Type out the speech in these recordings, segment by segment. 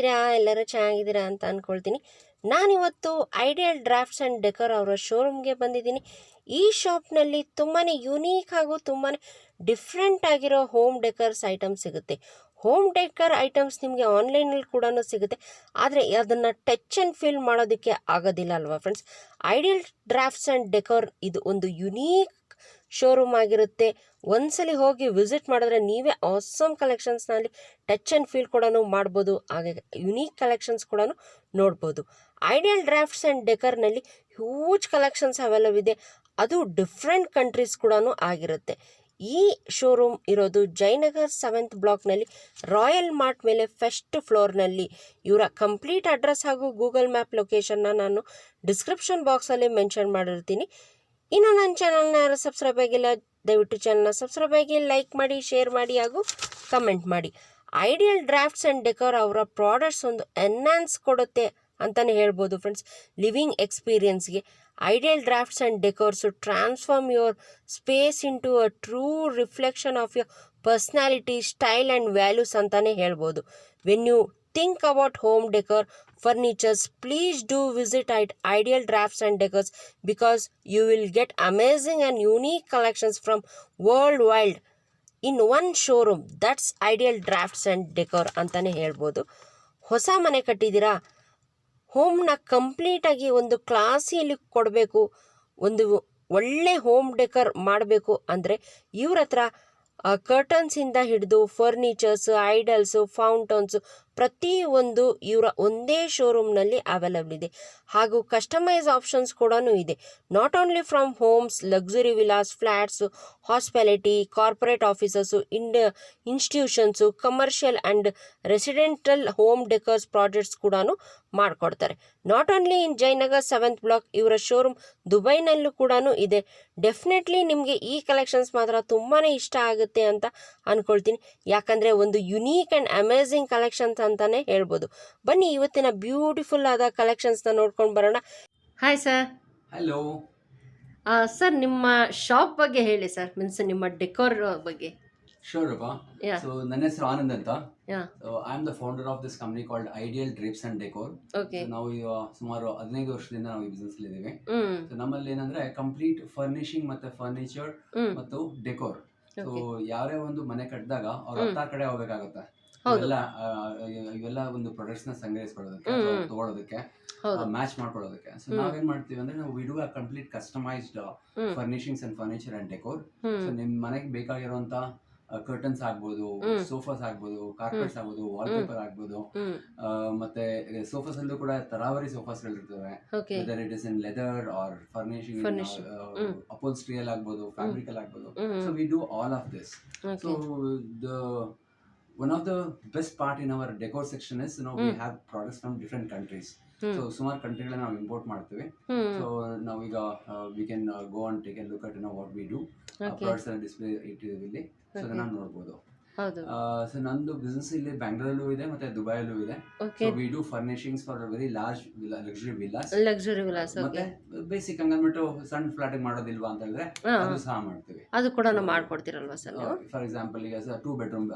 ಹೇಗಿದ್ದೀರಾ? ಎಲ್ಲರೂ ಚೆನ್ನಾಗಿದ್ದೀರಾ ಅಂತ ಅಂದ್ಕೊಳ್ತೀನಿ. ನಾನಿವತ್ತು ಐಡಿಯಲ್ ಡ್ರಾಫ್ಟ್ಸ್ ಆ್ಯಂಡ್ ಡೆಕೋರ್ ಅವರ ಶೋರೂಮ್ಗೆ ಬಂದಿದ್ದೀನಿ. ಈ ಶಾಪ್ನಲ್ಲಿ ತುಂಬಾ ಯುನೀಕ್ ಹಾಗೂ ತುಂಬಾ ಡಿಫ್ರೆಂಟ್ ಆಗಿರೋ ಹೋಮ್ ಡೆಕರ್ಸ್ ಐಟಮ್ಸ್ ಸಿಗುತ್ತೆ. ಹೋಮ್ ಡೆಕರ್ ಐಟಮ್ಸ್ ನಿಮಗೆ ಆನ್ಲೈನಲ್ಲಿ ಕೂಡ ಸಿಗುತ್ತೆ, ಆದರೆ ಅದನ್ನು ಟಚ್ ಆ್ಯಂಡ್ ಫೀಲ್ ಮಾಡೋದಕ್ಕೆ ಆಗೋದಿಲ್ಲ ಅಲ್ವಾ friends. Ideal drafts and decor ಇದು ಒಂದು ಯುನೀಕ್ ಶೋರೂಮ್ ಆಗಿರುತ್ತೆ. ಒಂದ್ಸಲಿ ಹೋಗಿ ವಿಸಿಟ್ ಮಾಡಿದ್ರೆ ನೀವೇ ಆಸಮ್ ಕಲೆಕ್ಷನ್ಸ್ನಲ್ಲಿ ಟಚ್ ಆ್ಯಂಡ್ ಫೀಲ್ ಕೂಡ ಮಾಡ್ಬೋದು, ಹಾಗೆ ಯುನೀಕ್ ಕಲೆಕ್ಷನ್ಸ್ ಕೂಡ ನೋಡ್ಬೋದು. ಐಡಿಯಲ್ ಡ್ರಾಫ್ಟ್ಸ್ ಆ್ಯಂಡ್ ಡೆಕರ್ನಲ್ಲಿ ಹ್ಯೂಜ್ ಕಲೆಕ್ಷನ್ಸ್ ಅವೈಲಬಲ್ ಇದೆ, ಅದು ಡಿಫ್ರೆಂಟ್ ಕಂಟ್ರೀಸ್ ಕೂಡ ಆಗಿರುತ್ತೆ. ಈ ಶೋರೂಮ್ ಇರೋದು ಜಯನಗರ್ 7th ಬ್ಲಾಕ್ನಲ್ಲಿ ರಾಯಲ್ ಮಾರ್ಟ್ ಮೇಲೆ ಫಸ್ಟ್ ಫ್ಲೋರ್ನಲ್ಲಿ. ಇವರ ಕಂಪ್ಲೀಟ್ ಅಡ್ರೆಸ್ ಹಾಗೂ ಗೂಗಲ್ ಮ್ಯಾಪ್ ಲೊಕೇಶನ್ನ ನಾನು ಡಿಸ್ಕ್ರಿಪ್ಷನ್ ಬಾಕ್ಸಲ್ಲಿ ಮೆನ್ಷನ್ ಮಾಡಿರ್ತೀನಿ. ಇನ್ನು ನನ್ನ ಚಾನಲ್ನ ಯಾರು ಸಬ್ಸ್ಕ್ರೈಬ್ ಆಗಿಲ್ಲ, ದಯವಿಟ್ಟು ಚಾನಲ್ನ ಸಬ್ಸ್ಕ್ರೈಬ್ ಆಗಿ, ಲೈಕ್ ಮಾಡಿ, ಶೇರ್ ಮಾಡಿ ಹಾಗೂ ಕಮೆಂಟ್ ಮಾಡಿ. ಐಡಿಯಲ್ ಡ್ರಾಫ್ಟ್ಸ್ ಆ್ಯಂಡ್ ಡೆಕೋರ್ ಅವರ ಪ್ರಾಡಕ್ಟ್ಸ್ ಒಂದು ಎನ್ಹಾನ್ಸ್ ಕೊಡುತ್ತೆ ಅಂತಲೇ ಹೇಳ್ಬೋದು ಫ್ರೆಂಡ್ಸ್. ಲಿವಿಂಗ್ ಎಕ್ಸ್ಪೀರಿಯನ್ಸ್ಗೆ ideal drafts and decors transform your space into a true reflection of your personality, style and values ಅಂತಲೇ ಹೇಳ್ಬೋದು. When you think about home decor furnitures, please do visit Ideal Drafts and Decors, because you will get amazing and unique collections from worldwide in one showroom. That's Ideal Drafts and Decor ಅಂತಾನೆ ಹೇಳ್ಬೋದು. ಹೊಸ ಮನೆ ಕಟ್ಟಿದ್ದೀರಾ, ಹೋಮ್ನ ಕಂಪ್ಲೀಟಾಗಿ ಒಂದು ಕ್ಲಾಸಿಯಲ್ಲಿ ಕೊಡಬೇಕು, ಒಂದು ಒಳ್ಳೆ home decker ಮಾಡಬೇಕು ಅಂದರೆ ಇವ್ರ ಹತ್ರ ಕರ್ಟನ್ಸಿಂದ ಹಿಡಿದು ಫರ್ನಿಚರ್ಸ್, ಐಡಲ್ಸು, ಫೌಂಟನ್ಸು ಪ್ರತಿಯೊಂದು ಇವರ ಒಂದೇ ಶೋರೂಮ್ನಲ್ಲಿ ಅವೈಲಬಲ್ ಇದೆ. ಹಾಗೂ ಕಸ್ಟಮೈಸ್ ಆಪ್ಷನ್ಸ್ ಕೂಡ ಇದೆ. Not only from homes, luxury villas, flats, hospitality, corporate offices, institutions, commercial and residential home decors projects ಕೂಡ ಮಾಡಿಕೊಡ್ತಾರೆ. Not only in Jayanagar 7th block, ಇವರ ಶೋರೂಮ್ ದುಬೈನಲ್ಲೂ ಕೂಡ ಇದೆ. ಡೆಫಿನೆಟ್ಲಿ ನಿಮಗೆ ಈ ಕಲೆಕ್ಷನ್ಸ್ ಮಾತ್ರ ತುಂಬಾ ಇಷ್ಟ ಆಗುತ್ತೆ ಅಂತ ಅಂದ್ಕೊಳ್ತೀನಿ, ಯಾಕಂದರೆ ಒಂದು ಯುನೀಕ್ ಆ್ಯಂಡ್ ಅಮೇಝಿಂಗ್ ಕಲೆಕ್ಷನ್ಸ್ ಅಂತಾನೆ ಹೇಳ್ಬೋದು. ಬನ್ನಿ ಇವತ್ತಿನ ಬ್ಯೂಟಿಫುಲ್ ಆದ ಕಲೆಕ್ಷನ್ಸ್ನ ನೋಡ್ಕೊಂಡು ಬರೋಣ. Hi sir. ಹಲೋ ಸರ್, ನಿಮ್ಮ ಶಾಪ್ ಬಗ್ಗೆ ಹೇಳಿ ಸರ್, ಮೀನ್ಸ್ ನಿಮ್ಮ ಡೆಕೋರ್ ಬಗ್ಗೆ. ಶೋರ್ ಅಪ್ಪ. Yeah. ಸೊ ನನ್ನ ಹೆಸರು ಆನಂದ್ ಅಂತ. Yeah. I am the founder of this company called ideal drips and decor. Okay. ನಾವು ಈಗ ಸುಮಾರು 15 ವರ್ಷದಿಂದ ನಾವು ಈ ಬಿಸ್ನೆಸ್ ಅಲ್ಲಿ ಇದ್ದೀವಿ. ಹ್ಮ್. ಸೊ ನಮ್ಮಲ್ಲಿ ಏನಂದ್ರೆ ಕಂಪ್ಲೀಟ್ ಫರ್ನಿಶಿಂಗ್ ಮತ್ತೆ ಫರ್ನಿಚರ್ ಹ್ಮ್. ಮತ್ತು ಡೆಕೋರ್. So Okay. ಯಾರೇ ಒಂದು ಮನೆ ಕಟ್ಟಿದಾಗ ಅವ್ರ ಹತ್ತಾರು ಕಡೆ ಹೋಗ್ಬೇಕಾಗುತ್ತೆ. ಹೌದು. ಇವೆಲ್ಲ ಒಂದು ಪ್ರಾಡಕ್ಟ್ಸ್ ನ ಸಂಗ್ರಹಿಸ್ಕೊಳ್ಳೋದಕ್ಕೆ, ಹ್ಮ್. ಅಥವಾ ತಗೊಳ್ಳೋದಕ್ಕೆ, ಹೌದು. ಮ್ಯಾಚ್ ಮಾಡ್ಕೊಳ್ಳೋದಕ್ಕೆ. So hmm. ನಾವೇನ್ ಮಾಡ್ತೀವಿ ಅಂದ್ರೆ ನಾವು we do a complete customised hmm. Furnishings and furniture and decor. Hmm. So ನಿಮ್ ಮನೆಗೆ ಬೇಕಾಗಿರುವಂತ ಕರ್ಟನ್ಸ್ ಆಗ್ಬೋದು, ಹ್ಮ್. ಸೋಫಾಸ್ ಆಗ್ಬೋದು, ಕಾರ್ಪೆಟ್ಸ್ ಆಗ್ಬೋದು, ವಾಲ್ ಪೇಪರ್ ಆಗ್ಬೋದು, ಹ್ಮ್. ಮತ್ತೆ ಸೋಫಾಸ್ ಅಲ್ಲೂ ಕೂಡ ತರಾವರಿ ಸೋಫಾಸ್ ಗಳಿರ್ತವೆ. Okay. Whether it is in leather or furnishing, Furnishing. Upholstery ಅಲ್ಲಿ ಆಗ್ಬೋದು, ಫ್ಯಾಬ್ರಿಕ್ ಅಲ್ಲಿ ಆಗ್ಬೋದು. Hmm. So we do all of this. So Okay. the one of the best part in our decor section is we have products from different countries. So ಸುಮಾರು ಕಂಟ್ರಿಗಳನ್ನ ನಾವು import ಮಾಡ್ತೀವಿ. So ನಾವೀಗ we can go and take a look at what we do. Products ಅನ್ನ display ಇಟ್ಟಿದ್ದೀವಿ, so ಅದನ್ನ ನೋಡ್ಬೋದು. ಹೌದು. So ನಂದು ಬಿಸ್ನೆಸ್ ಇಲ್ಲಿ ಬ್ಯಾಂಗ್ಳೂರಲ್ಲೂ ಇದೆ ಮತ್ತೆ ದುಬೈಯಲ್ಲೂ ಇದೆ. Okay. So we do furnishings for very large luxury villas. Luxury villas. ಮತ್ತೆ ಓಕೆ. ಬೇಸಿಕ್ ಹಂಗನ್ಬಿಟ್ಟು ಸಣ್ಣ ಫ್ಲಾಟ್ ಮಾಡೋದಿಲ್ವಾ ಅಂತ ಹೇಳಿದ್ರೆ ಹಾ. ಅದು ಸಹ ಮಾಡ್ತೀವಿ. ಅದು ಕೂಡ ಮಾಡ್ಕೊಡ್ತೀರಲ್ವಾ ಸರ್ ನೀವು? ಫಾರ್ ಎಕ್ಸಾಂಪಲ್ ಈಗ 2 bedroom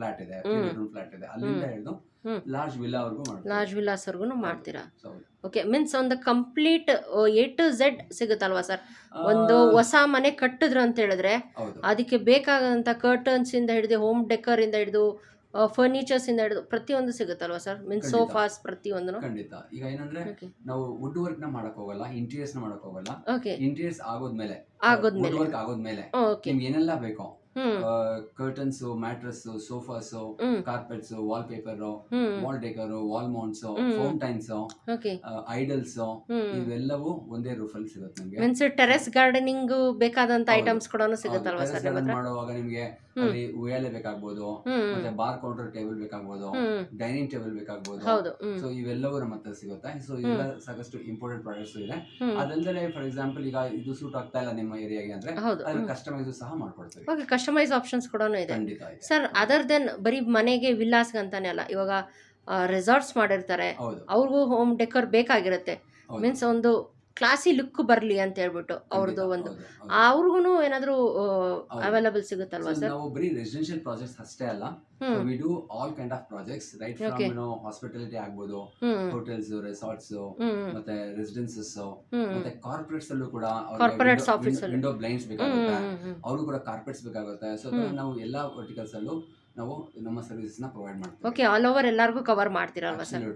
ಫ್ಲಾಟ್ ಇದೆ, 3 bedroom ಫ್ಲಾಟ್ ಇದೆ, ಅಲ್ಲಿಂದ ಹಿಡಿದು ಲಾರ್ಜ್ ವಿಲ್ಲಾ ವರ್ಗೂ ಮಾಡ್ತೀವಿ. ಲಾರ್ಜ್ ವಿಲಾಸ್ವರೆಗೂ ಮಾಡ್ತೀರಾ? So, ಓಕೆ, ಮೀನ್ಸ್ ಒಂದು ಕಂಪ್ಲೀಟ್ A to Z ಸಿಗುತ್ತಲ್ವಾ ಸರ್? ಒಂದು ಹೊಸ ಮನೆ ಕಟ್ಟಿದ್ರು ಅಂತ ಹೇಳಿದ್ರೆ ಹೌದು. ಅದಕ್ಕೆ ಬೇಕಾದಂಥ ಕರ್ಟನ್ಸ್ ಇಂದ ಹಿಡಿದು ಹೋಮ್ ಡೆಕರ್ ಇಂದ ಹಿಡಿದು ಫರ್ನಿಚರ್ಸ್ ಇಂದ ಹಿಡಿದು ಪ್ರತಿಯೊಂದು ಸಿಗುತ್ತಲ್ವಾ ಸರ್? ಮೀನ್ಸ್ ಖಂಡಿತ. ಸೋಫಾಸ್ ಪ್ರತಿಯೊಂದು. ಖಂಡಿತ. ಈಗ ಏನಂದ್ರೆ ಓಕೆ. ನಾವು ವುಡ್ ವರ್ಕ್ ನ ಮಾಡಕ್ ಹೋಗಲ್ಲ, ಇಂಟೀರಿಯರ್ಸ್ ನ ಮಾಡಕ್ ಹೋಗಲ್ಲ. ಓಕೆ. ಇಂಟೀರಿಯರ್ಸ್ ಆಗೋದ್ಮೇಲೆ, ಆಗೋದ್ಮೇಲೆ. ವುಡ್ ವರ್ಕ್ ಆಗೋದ್ಮೇಲೆ ಓಕೆ. ನಿಮ್ಗೆ ಏನೆಲ್ಲ ಬೇಕೋ, hmm. Curtains, mattress, sofas, hmm. Carpets, wall paper, hmm. Wall decor, wall mounts, hmm. Fountains, okay. Idols, hmm. ಇವೆಲ್ಲವೂ ಒಂದೇ ರೂಫ್ ಅಲ್ಲಿ ಸಿಗುತ್ತೆ ನಿಮ್ಗೆ. ಮೀನ್ಸ್ ಟೆರೆಸ್ ಗಾರ್ಡನಿಂಗ್ ಬೇಕಾದಂತ ಹೌದು. ಐಟಮ್ಸ್ ಕೂಡ ಸಿಗುತ್ತಲ್ವಾ ಸರ್ ನಿಮ್ಮ ಹತ್ರ? ಮಾಡುವಾಗ ನಿಮ್ಗೆ ಅಲ್ಲಿ ಉಯ್ಯಾಲೆ ಬೇಕಾಗ್ಬೋದು, ಹ್ಮ್. ಮತ್ತೆ ಬಾರ್ ಕೌಂಟರ್ ಟೇಬಲ್ ಬೇಕಾಗ್ಬೋದು, ಹ್ಮ್. ಡೈನಿಂಗ್ ಟೇಬಲ್ ಬೇಕಾಗ್ಬೋದು. ಹೌದು. ಹ್ಮ್. ಸೊ ಇವೆಲ್ಲವೂ ನಮ್ಮ ಹತ್ರ ಸಿಗುತ್ತೆ. ಸೊ ಇವೆಲ್ಲ ಸಾಕಷ್ಟು ಇಂಪಾರ್ಟೆಂಟ್ ಪ್ರಾಡಕ್ಟ್ಸ್ ಇದೆ. ಹ್ಮ್. ಅದಲ್ಲದೆ ಫಾರ್ ಎಕ್ಸಾಂಪಲ್ ಈಗ ಇದು ಸೂಟ್ ಆಗ್ತಾ ಇಲ್ಲ ನಿಮ್ಮ ಏರಿಯಾಗೆ ಅಂದ್ರೆ ಹೌದು. ಅದನ್ನ ಕಸ್ಟಮೈಸ್ ಸಹ ಮಾಡ್ಕೊಡ್ತೀವಿ. ಓಕೆ, ಕಸ್ಟಮೈಸ್ ಆಪ್ಷನ್ಸ್ ಕೂಡ ಇದೆ ಖಂಡಿತ ಇದೆ. ಸರ್. ಅದರ್ ದೆನ್ ಬರೀ ಮನೆಗೆ ವಿಲ್ಲಾಸ್ಗೆ ಅಂತಾನೆ ಅಲ್ಲ, ಇವಾಗ ರೆಸಾರ್ಟ್ಸ್ ಮಾಡಿರ್ತಾರೆ, ಹೌದು. ಅವ್ರಿಗೂ ಹೋಮ್ ಡೆಕೋರ್ ಬೇಕಾಗಿರುತ್ತೆ. ಹೌದು. ಮೀನ್ಸ್ ಒಂದು ಕ್ಲಾಸಿ ಲುಕ್ ಬರಲಿ ಅಂತ ಹೇಳ್ಬಿಟ್ಟು ಅವ್ರದ್ದು ಒಂದು ಅವ್ರಿಗೂ ಏನಾದರೂ ಅವೈಲಬಲ್ ಸಿಗುತ್ತಲ್ವಾ ಸರ್? ನಾವು ಬರೀ ರೆಸಿಡೆನ್ಷಿಯಲ್ ಪ್ರಾಜೆಕ್ಟ್ಸ್ ಅಷ್ಟೇ ಅಲ್ಲ, V do all kind of projects, right from hospitality ಆಗ್ಬೋದು, ಹೋಟೆಲ್ಸ್, ರೆಸಾರ್ಟ್ಸ್, ಮತ್ತೆ ರೆಸಿಡೆನ್ಸಸ್, ಮತ್ತೆ ಕಾರ್ಪೊರೇಟ್ಸ್ ಅಲ್ಲೂ ಕೂಡ ಕಾರ್ಪೊರೇಟ್ಸ್ ಆಫೀಸ್ ವಿಂಡೋ ಬ್ಲೈಂಡ್ಸ್ ಬೇಕಾಗುತ್ತೆ, ಅವರು ಕೂಡ ಕಾರ್ಪೊರೇಟ್ಸ್ ಬೇಕಾಗುತ್ತೆ. ಸೊ ನಾವು ಎಲ್ಲಾ ವರ್ಟಿಕಲ್ಸ್ ಅಲ್ಲೂ ನಾವು ನಮ್ಮ ಸರ್ವಿಸಸ್ ನ ಪ್ರೊವೈಡ್ ಮಾಡ್ತೀವಿ. ಓಕೆ, ಆಲ್ ಓವರ್ ಎಲ್ಲರಿಗೂ ಕವರ್ ಮಾಡ್ತೀರಲ್ವಾ sir?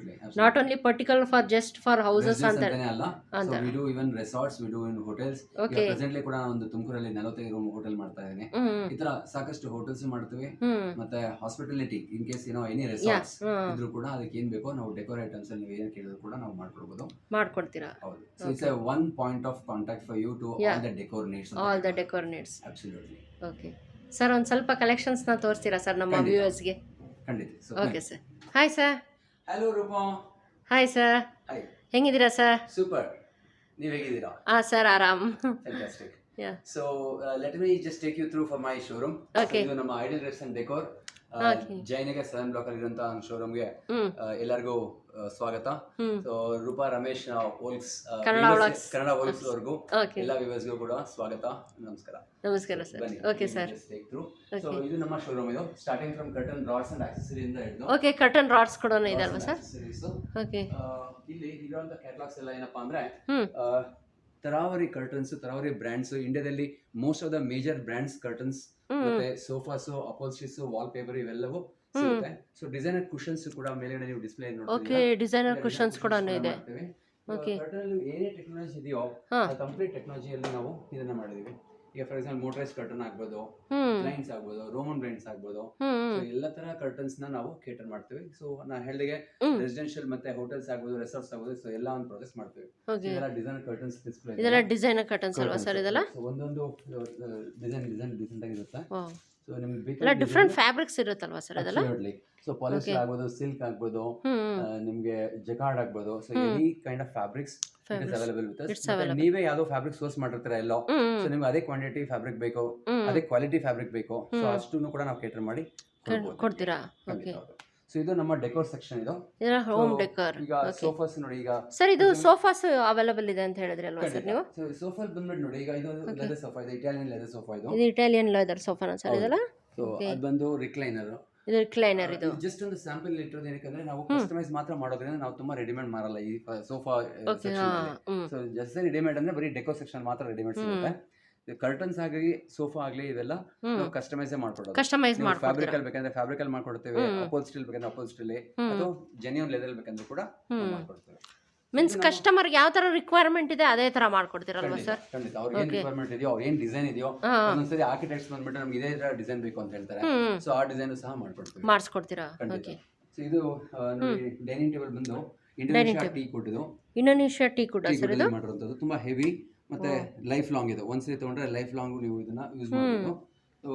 Not only particular for just for houses ಅಂತ ಅಲ್ಲ, so we do even resorts, we do in hotels. Presently ಕೂಡ ಒಂದು ತುಮಕೂರಲ್ಲಿ 45 ರೂಮ್ ಹೋಟೆಲ್ ಮಾಡ್ತಾ ಇದ್ದೀನಿ. ಈ ತರ ಸಾಕಷ್ಟು ಹೋಟೆಲ್ಸ್ ಮಾಡ್ತೀವಿ. ಮತ್ತೆ hospitality, in case any resorts ಇದ್ರೂ ಕೂಡ ಅದಕ್ಕೆ ಏನ್ ಬೇಕೋ ನಾವು ಡೆಕೋರ್ ಐಟಮ್ಸ್ ಅಲ್ಲಿ ನೀವು ಏನ್ ಕೇಳಿದ್ರು ಕೂಡ ನಾವು ಮಾಡ್ಕೊಡ್ತೀರಾ. ಹೌದು, so it's a one point of contact for you to all the decor needs. All the decor needs, absolutely. Okay sir, ಒಂದು ಸ್ವಲ್ಪ ಕಲೆಕ್ಷನ್ಸ್ನ ತೋರಿಸ್ತೀರಾ ಸರ್ ನಮ್ಮ ವ್ಯೂವರ್ಸ್ಗೆ? ಖಂಡಿತ. Okay sir. Hi sir. Hello Rupa. Hi sir. Hi, ಹೆಂಗಿದ್ದೀರಾ ಸರ್? ಸೂಪರ್, ನೀವು ಹೇಗಿದ್ದೀರಾ? ಸರ್ ಆರಾಮ್. Fantastic. So let me just take you through for my showroom. Okay. ಇದು ನಮ್ಮ ideal dress and decor Jayanagar 7 block ಅಲ್ಲಿ ಇರುವಂತ ಶೋರೂಮ್ಗೆ ಎಲ್ಲರಿಗೂ ಸ್ವಾಗತ. ಸೊ ರೂಪಾ ರಮೇಶ್ ಓಲ್ಕ್ಸ್ ಕನ್ನಡ ಓಲ್ಕ್ಸ್ ಅವ್ರಿಗೂ ಎಲ್ಲ ವ್ಯೂವರ್ಸ್ಗೂ ಕೂಡ ಸ್ವಾಗತ, ನಮಸ್ಕಾರ. ನಮಸ್ಕಾರ ಸರ್. Okay sir. ಸೊ ಇದು ನಮ್ಮ ಶೋರೂಮ್, ಇದು starting from curtain rods and accessory ಇಂದ ಹಿಡಿದು. ಓಕೆ, ಕರ್ಟನ್ ರಾಡ್ಸ್ ಕೂಡ ಇದೆ ಅಲ್ವಾ ಸರ್? ಓಕೆ, ಇಲ್ಲಿ ಇರುವಂತ ಕ್ಯಾಟಲಾಗ್ಸ್ ಎಲ್ಲ ಏನಪ್ಪಾ ಅಂದ್ರೆ ತರಾವರಿ ಕರ್ಟನ್ಸ್, ತರಾವರಿ ಬ್ರ್ಯಾಂಡ್ಸ್, ಇಂಡಿಯಾದಲ್ಲಿ most of the major brands curtains, ಮತ್ತೆ ಸೋಫಾಸ್, ಅಪೋಲ್ಸ್ಟ್ರೀಸ್, ವಾಲ್ ಪೇಪರ್ ಇವೆಲ್ಲವೂ ಸಿಗುತ್ತೆ. ಸೊ ಡಿಸೈನರ್ ಕುಷನ್ಸ್ ಕೂಡ ಮೇಲ್ಗಡೆ ನೀವು ಡಿಸ್ಪ್ಲೇ ನೋಡ್ತೀರಾ. ಓಕೆ, ಡಿಸೈನರ್ ಕುಷನ್ಸ್ ಕೂಡ ಇದೆ. ಓಕೆ, ಕರ್ಟನ್ ಅಲ್ಲಿ ಏನೇ ಟೆಕ್ನಾಲಜಿ ಇದೆಯೋ ಕಂಪ್ಲೀಟ್ ಟೆಕ್ನಾಲಜಿಯಲ್ಲಿ ನಾವು ಇದನ್ನ ಮಾಡಿದೀವಿ. ಈಗ ಫಾರ್ ಎಕ್ಸಾಂಪಲ್ ಮೋಟರೈಸ್ ಕರ್ಟನ್ ಆಗ್ಬೋದು, ಬ್ಲೈಂಡ್ಸ್ ಆಗ್ಬೋದು, ರೋಮನ್ ಬ್ಲೈಂಡ್ಸ್ ಆಗ್ಬೋದು, ಸೊ ಎಲ್ಲ ತರ ಕರ್ಟನ್ಸ್ ನ ನಾವು ಕೇಟರ್ ಮಾಡ್ತೀವಿ. ಸೊ ನಾನು ಹೇಳಿದಾಗೆ ರೆಸಿಡೆನ್ಷಿಯಲ್ ಮತ್ತೆ ಹೋಟೆಲ್ಸ್ ಆಗ್ಬೋದು, ರೆಸಾರ್ಟ್ಸ್ ಆಗ್ಬೋದು, ಸೊ ಎಲ್ಲ ಒಂದು ಪ್ರಾಜೆಕ್ಟ್ ಮಾಡ್ತೀವಿ. ಇದೆಲ್ಲ ಡಿಸೈನರ್ ಕರ್ಟನ್ಸ್ ಡಿಸ್ಪ್ಲೇ, ಇದೆಲ್ಲ ಡಿಸೈನರ್ ಕರ್ಟನ್ಸ್ ಅಲ್ವಾ ಸರ್? ಇದೆಲ್ಲ ಒಂದೊಂದು ಡಿಸೈನ್ ಡಿಸೆಂಟ್ ಆಗಿರುತ್ತೆ. ಸೊ ನಿಮಗೆ ಬೇಕಾದ ಡಿಫರೆಂಟ್ ಫ್ಯಾಬ್ರಿಕ್ಸ್ ಇರುತ್ತಲ್ವಾ ಸರ್? ಇದೆಲ್ಲ ಸೊ ಪಾಲಿಸ್ಟರ್ ಆಗ್ಬೋದು, ಸಿಲ್ಕ್ ಆಗ್ಬೋದು, ನಿಮಗೆ ಜಕಾರ್ಡ್ ಆಗ್ಬೋದು, so any kind of fabrics it is available with us. ನೀವೇ ಯಾವ್ದೋ ಫ್ಯಾಬ್ರಿಕ್ ಸೋರ್ಸ್ ಮಾಡಿರ್ತೀರ ಎಲ್ಲೋ, ಸೊ ನಿಮ್ಗೆ ಅದೇ ಕ್ವಾಂಟಿಟಿ ಫ್ಯಾಬ್ರಿಕ್ ಬೇಕು, ಅದೇ ಕ್ವಾಲಿಟಿ ಫ್ಯಾಬ್ರಿಕ್ ಬೇಕು, ಸೊ ಅಷ್ಟನ್ನು ಕೂಡ ನಾವು ಕೇಟರ್ ಮಾಡಿ ಕೊಡ್ತೀರಾ. ಓಕೆ, ಸೊ ಇದು ನಮ್ಮ ಡೆಕೋರ್ ಸೆಕ್ಷನ್. ಇದು ಹೋಮ್ ಡೆಕೋರ್. ಈಗ ಸೋಫಾಸ್ ನೋಡಿ, ಈಗ ಸರ್ ಇದು ಸೋಫಾಸ್ ಅವೈಲೇಬಲ್ ಇದೆ ಅಂತ ಹೇಳಿದ್ರಿ ಅಲ್ವಾ ಸರ್ ನೀವು? ಸೋಫಾ ಬಂದ್ಬಿಟ್ಟು ನೋಡಿ, ಈಗ ಇದು ಲೆದರ್ ಸೋಫಾ, ಇದು ಇಟಾಲಿಯನ್ ಲೆದರ್ ಸೋಫಾ. ಇದು ಇಟಾಲಿಯನ್ ಲೆದರ್ ಸೋಫಾನಾ ಸರ್ ಇದೆಲ್ಲ? ಸೊ ಅದು ಬಂದು ರಿಕ್ಲೈನರ್. ಇದು ರಿಕ್ಲೈನರ್. ಇದು ಜಸ್ಟ್ ಒಂದು ಸ್ಯಾಂಪಲ್ ಇಟ್ಟಿರೋದು ಏನಕ್ಕೆ ನಾವು ಕಸ್ಟಮೈಸ್ ಮಾತ್ರ ಮಾಡೋದ್ರಿಂದ ನಾವು ತುಂಬಾ ರೆಡಿಮೇಡ್ ಮಾರಲ್ಲ ಈ ಸೋಫಾ ಸೆಕ್ಷನ್ ಅಲ್ಲಿ. ಸೊ ಜಸ್ಟ್ ರೆಡಿಮೇಡ್ ಅಂದ್ರೆ ಬರೀ ಡೆಕೋರ್ ಸೆಕ್ಷನ್ ಮಾತ್ರ ರೆಡಿಮೇಡ್ ಸಿಗುತ್ತೆ. ಕರ್ಟನ್ಸ್ ಆಗಲಿ ಸೋಫಾ ಆಗಲಿ ಇವೆಲ್ಲ ನಾವು ಕಸ್ಟಮೈಸ್ ಮಾಡ್ಕೊಡೋದು. ಕಸ್ಟಮೈಸ್ ಫ್ಯಾಬ್ರಿಕ್ ಅಲ್ಲಿ ಬೇಕಂದ್ರೆ ಫ್ಯಾಬ್ರಿಕ್ ಅಲ್ಲಿ ಮಾಡ್ಕೊಡ್ತೇವೆ, ಅಪೋಲ್ಸ್ಟ್ರಿ ಬೇಕಂದ್ರೆ ಅಪೋಲ್ಸ್ಟ್ರಿ, ಅಥವಾ ಜೆನ್ಯೂನ್ ಲೆದರ್ ಬೇಕಂದ್ರೆ ಕೂಡ ಮಾಡ್ಕೊಡ್ತೇವೆ. ಮೀನ್ಸ್ ಕಸ್ಟಮರ್ ಯಾವ ತರ ರಿಕ್ವೈರ್ಮೆಂಟ್ ಇದೆ ಅದೇ ತರ ಮಾಡ್ಕೊಡ್ತೀರಲ್ವಾ ಸರ್? ಖಂಡಿತ, ಅವ್ರಿಗೆ ಏನ್ ರಿಕ್ವೈರ್ಮೆಂಟ್ ಇದೆಯೋ, ಅವ್ರ ಏನ್ ಡಿಸೈನ್ ಇದೆಯೋ, ಒಂದೊಂದ್ಸರಿ ಆರ್ಕಿಟೆಕ್ಟ್ಸ್ ಬಂದ್ಬಿಟ್ಟು ನಮ್ಗೆ ಇದೇ ತರ ಡಿಸೈನ್ ಬೇಕು ಅಂತ ಹೇಳ್ತಾರೆ, ಸೊ ಆ ಡಿಸೈನ್ ಸಹ ಮಾಡಿಸ್ಕೊಡ್ತೀರಾ. ಓಕೆ, ಸೊ ಇದು ನೋಡಿ ಡೈನಿಂಗ್ ಟೇಬಲ್ ಬಂದು ಇಂಡೋನೇಷಿಯಾ ಟೀ ಕುಡ್. ಇದು ಇಂಡೋನೇಷಿಯಾ ಟೀ ಕುಡ್ ಸರ್? ಇದು ಮಾಡಿರುವಂತದ್ದು ತುಂಬಾ ಹೆವಿ ಮತ್ತೆ ಲೈಫ್ ಲಾಂಗ್ ಇದು. ಒಂದ್ಸರಿ ತಗೊಂಡ್ರೆ ಲೈಫ್ ಲಾಂಗ್ ನೀವು ಇದನ್ನ ಯೂಸ್ ಮಾಡಬಹುದು. ಸೊ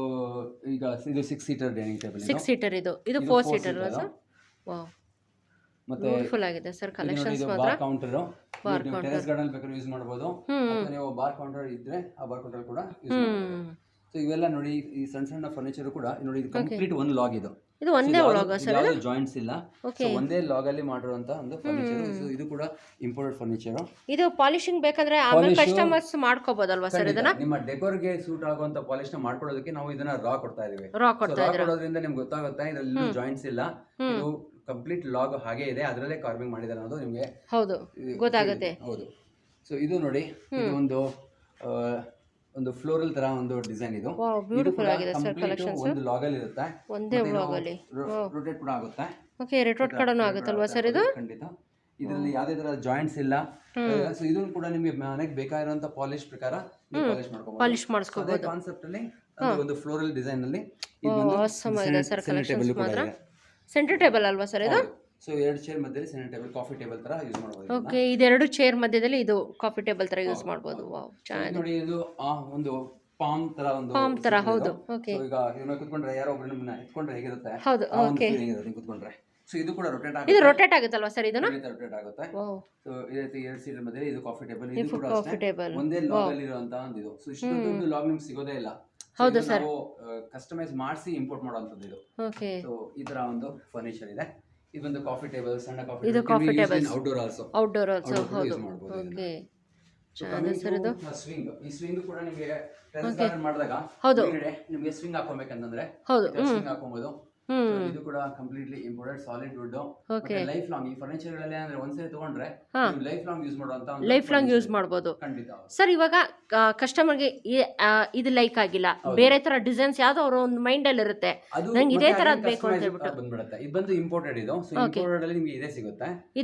ಈಗ ಇದು 6 ಸೀಟರ್ ಡೈನಿಂಗ್ ಟೇಬಲ್. 6 ಸೀಟರ್ ಇದು 4 ಸೀಟರ್ ಸರ್. ವಾವ್, ಮತ್ತೆ ಬ್ಯೂಟಿಫುಲ್ ಆಗಿದೆ ಸರ್ ಕಲೆಕ್ಷನ್ಸ್ ಮಾತ್ರ. ಬಾರ್ ಕೌಂಟರ್, ನೀವು ಟೆರೆಸ್ ಗಾರ್ಡನ್ ಬೇಕಾದ್ರೆ ಯೂಸ್ ಮಾಡಬಹುದು, ಅಥವಾ ನೀವು ಬಾರ್ ಕೌಂಟರ್ ಇದ್ರೆ ಆ ಬಾರ್ ಕೌಂಟರ್ ಕೂಡ ಯೂಸ್ ಮಾಡಬಹುದು. ಸೊ ಇವೆಲ್ಲ ನೋಡಿ, ಈ ಸಣ್ಣ ಸಣ್ಣ ಫರ್ನಿಚರ್ ಕೂಡ ನೋಡಿ, ಇದು ಕಂಪ್ಲೀಟ್ ಒಂದು ಲಾಗ್. ಇದು ಒಂದೇ ಲಾಗ್ ಸರ್? ಯಾವುದು ಜಾಯಿಂಟ್ಸ್ ಇಲ್ಲ, ಸೊ ಒಂದೇ ಲಾಗ್ ಅಲ್ಲಿ ಮಾಡಿರುವಂತ ಒಂದು ಫರ್ನಿಚರ್. ಸೊ ಇದು ಕೂಡ ಇಂಪೋರ್ಟೆಡ್ ಫರ್ನಿಚರ್. ಇದು ಪಾಲಿಶಿಂಗ್ ಬೇಕಂದ್ರೆ ಆಮೇಲೆ ಕಸ್ಟಮರ್ಸ್ ಮಾಡ್ಕೋಬಹುದಲ್ವಾ ಸರ್ ಇದನ್ನ? ನಿಮ್ಮ ಡೆಕೋರ್ ಗೆ ಸೂಟ್ ಆಗುವಂತ ಪಾಲಿಶ್ ನ ಮಾಡ್ಕೊಳ್ಳೋದಕ್ಕೆ ನಾವು ಇದನ್ನ ರಾ ಕೊಡ್ತಾ ಇದೀವಿ. ರಾ ಕೊಡೋದ್ರಿಂದ ನಿಮ್ಗೆ ಗೊತ್ತಾಗುತ್ತೆ ಇದರಲ್ಲಿ ಜಾಯಿಂಟ್ಸ್ ಇಲ್ಲ, ಇದು ಕಂಪ್ಲೀಟ್ ಲಾಗ್ ಹಾಗೆ ಇದೆ, ಅದರಲ್ಲೇ ಕಾರ್ವಿಂಗ್ ಮಾಡಿದ್ದಾರೆ ಅನ್ನೋದು ನಿಮಗೆ ಹೌದು ಗೊತ್ತಾಗುತ್ತೆ. ಹೌದು. ಸೊ ಇದು ನೋಡಿ, ಇದು ಒಂದು ಫ್ಲೋರಲ್ ತರ ಒಂದು ಡಿಸೈನ್. ಇದು ಬ್ಯೂಟಿಫುಲ್ ಆಗಿದೆ ಸರ್ ಕಲೆಕ್ಷನ್ಸ್. ಒಂದು ಲಾಗ್ ಅಲ್ಲಿ ಇರುತ್ತೆ, ಒಂದೇ ಲಾಗ್ ಅಲ್ಲಿ ರೊಟೇಟ್ ಕೂಡ ಆಗುತ್ತೆ. ಓಕೆ, ರೊಟೇಟ್ ಕೂಡ ಆಗುತ್ತಲ್ವಾ ಸರ್ ಇದು? ಖಂಡಿತ. ಇದರಲ್ಲಿ ಯಾವುದೇ ತರ ಜಾಯಿಂಟ್ಸ್ ಇಲ್ಲ. ಸೊ ಇದನ್ನು ಕೂಡ ನಿಮಗೆ ಮನೆಗೆ ಬೇಕಾಗಿರುವಂತ ಪಾಲಿಶ್ ಪ್ರಕಾರ ನೀವು ಪಾಲಿಶ್ ಮಾಡ್ಕೋಬಹುದು, ಪಾಲಿಶ್ ಮಾಡಿಸ್ಕೋಬಹುದು. ಅದೇ ಕಾನ್ಸೆಪ್ಟ್ ಅಲ್ಲಿ ಒಂದು ಫ್ಲೋರಲ್ ಡಿಸೈನ್ ಅಲ್ಲಿ ಇದು ಬಂದು ಆಸಮ್ ಆಗಿದೆ ಸರ್ ಕಲೆಕ್ಷನ್ಸ್ ಮಾತ್ರ. ಸೆಂಟರ್ ಟೇಬಲ್ ಅಲ್ವಾ ಸರ್ ಇದು? ಸೊ 2 ಚೇರ್ ಮಧ್ಯದಲ್ಲಿ ಸೆಂಟರ್ ಟೇಬಲ್, ಕಾಫಿ ಟೇಬಲ್ ತರ ಯೂಸ್ ಮಾಡಬಹುದು. ಓಕೆ, ಇದೆರಡು ಚೇರ್ ಮಧ್ಯದಲ್ಲಿ ಇದು ಕಾಫಿ ಟೇಬಲ್ ತರ ಯೂಸ್ ಮಾಡಬಹುದು. ವಾವ್, ಚೆನ್ನಾಗಿದೆ ನೋಡಿ. ಇದು ಒಂದು ಪಾಮ್ ತರ ಒಂದು ಪಾಮ್ ತರ. ಹೌದು. ಓಕೆ, ಈಗ ಇವನ್ನ ಕೂತ್ಕೊಂಡ್ರೆ ಯಾರೋ ಒಬ್ಬರು ನಿಮ್ಮನ್ನ ಎತ್ಕೊಂಡ್ರೆ ಹೇಗಿರುತ್ತೆ? ಹೌದು. ಓಕೆ, ಕೂತ್ಕೊಂಡ್ರೆ ಸೊ ಇದು ಕೂಡ ರೊಟೇಟ್ ಆಗುತ್ತೆ. ಇದು ರೊಟೇಟ್ ಆಗುತ್ತಲ್ವಾ ಸರ್? ಇದನ್ನ ರೊಟೇಟ್ ಆಗುತ್ತೆ. ಸೊ ಇದೇ ರೀತಿ 2 ಸೀಟರ್ ಮಧ್ಯದಲ್ಲಿ ಇದು ಕಾಫಿ ಟೇಬಲ್. ಇದು ಕೂಡ ಕಾಫಿ ಟೇಬಲ್ ಒಂದೇ ಲಾಗ್ ಅಲ್ಲಿ ಇರುವಂತ ಒಂದು ಇದು. ಸೊ ಇಷ್ಟು ದೊಡ್ಡ ಲಾಗ್ ನಿಮ್ಗೆ ಸಿಗೋದೇ ಇಲ್ಲ. ಹೌದು ಸರ್, ನಾವು ಕಸ್ಟಮೈಸ್ ಮಾಡಿಸಿ ಇಂಪೋರ್ಟ್ ಮಾಡುವಂತದ್ದು ಇದು. ಓಕೆ, ಸೊ ಈ ತರ ಒಂದು ಫರ್ನಿಚರ್ ಇದೆ. ಇದೊಂದು ಕಾಫಿ ಟೇಬಲ್, ಸಣ್ಣ ಕಾಫಿ ಇದು coffee table. Outdoor also. Outdoor also. ಹೌದು. ಓಕೆ, ಚೆನ್ನಾಗಿದೆ ಸರ್ ಇದು. ಸ್ವಿಂಗ್, ಈ ಸ್ವಿಂಗ್ ಕೂಡ ನಿಮಗೆ ಟೆರೆಸ್ ಗಾರ್ಡನ್ ಮಾಡಿದಾಗ ಹೌದು ನಿಮಗೆ ಸ್ವಿಂಗ್ ಹಾಕೋಬೇಕಂತಂದ್ರೆ ಹೌದು ಸ್ವಿಂಗ್ ಹಾಕೊಬಹುದು. ಇದು ಕೂಡ completely imported solid wood. Okay life long ಈ ಫರ್ನಿಚರ್ ಗಳಲ್ಲಿ ಅಂದ್ರೆ ಒಂದ್ಸರಿ ತಗೊಂಡ್ರೆ ಲೈಫ್ ಲಾಂಗ್ ಯೂಸ್ ಮಾಡುವಂತ ಲೈಫ್ ಲಾಂಗ್ ಯೂಸ್ ಮಾಡ್ಬೋದು ಖಂಡಿತ. ಸರ್. ಇವಾಗ ಕಸ್ಟಮರ್ಗೆ ಇದು ಲೈಕ್ ಆಗಿಲ್ಲ, ಬೇರೆ ತರ ಡಿಸೈನ್ಸ್ ಯಾವ್ದೋ ಅವ್ರ ಒಂದು ಮೈಂಡ್ ಅಲ್ಲಿ ಇರುತ್ತೆ, ನಂಗೆ ಇದೇ ತರ ಬೇಕು ಅಂತ ಹೇಳ್ಬಿಟ್ಟು ಬಂದ್ಬಿಡುತ್ತೆ. ಇದು ಬಂದು ಇಂಪೋರ್ಟೆಡ್ ಇದು. ಸೊ ಇಂಪೋರ್ಟೆಡ್ ಅಲ್ಲಿ ನಿಮಗೆ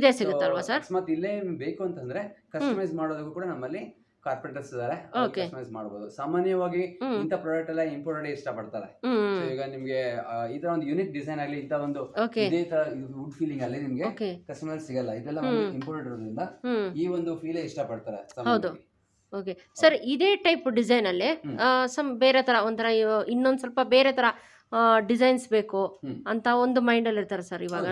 ಇದೇ ಸಿಗುತ್ತಲ್ವಾ ಸರ್? ಅಕಸ್ಮಾತ್ ಇಲ್ಲೇ ಬೇಕು ಅಂತಂದ್ರೆ ಕಸ್ಟಮೈಸ್ ಮಾಡೋದಕ್ಕೂ ಕೂಡ ನಮ್ಮಲ್ಲಿ ಕಾರ್ಪೆಂಟರ್ಸ್ ಇದಾರೆ, ಕಸ್ಟಮೈಸ್ ಮಾಡಬಹುದು. ಸಾಮಾನ್ಯವಾಗಿ ಇಂಥ ಪ್ರಾಡಕ್ಟ್ ಎಲ್ಲ ಇಂಪೋರ್ಟೆಡ್ ಇಷ್ಟಪಡ್ತಾರೆ. ಸೊ ಈಗ ನಿಮ್ಗೆ ಈ ತರ ಒಂದು ಯೂನಿಕ್ ಡಿಸೈನ್ ಆಗಲಿ, ಇಂಥ ಒಂದು ಇದೇ ತರ ವುಡ್ ಫೀಲಿಂಗ್ ಅಲ್ಲಿ ನಿಮ್ಗೆ ಕಸ್ಟಮೈಸ್ ಸಿಗಲ್ಲ. ಇದೆಲ್ಲ ಇಂಪೋರ್ಟೆಡ್ ಇರೋದ್ರಿಂದ ಈ ಒಂದು ಫೀಲೇ ಇಷ್ಟಪಡ್ತಾರೆ. ಹೌದು. ಓಕೆ ಸರ್, ಇದೇ ಟೈಪ್ ಡಿಸೈನ್ ಅಲ್ಲಿ ಬೇರೆ ತರ ಒಂಥರ ಇನ್ನೊಂದ್ ಸ್ವಲ್ಪ ಬೇರೆ ತರ ಡಿಸೈನ್ಸ್ ಬೇಕು ಅಂತ ಒಂದು ಮೈಂಡ್ ಅಲ್ಲಿ ಇರ್ತಾರೆ ಸರ್. ಇವಾಗ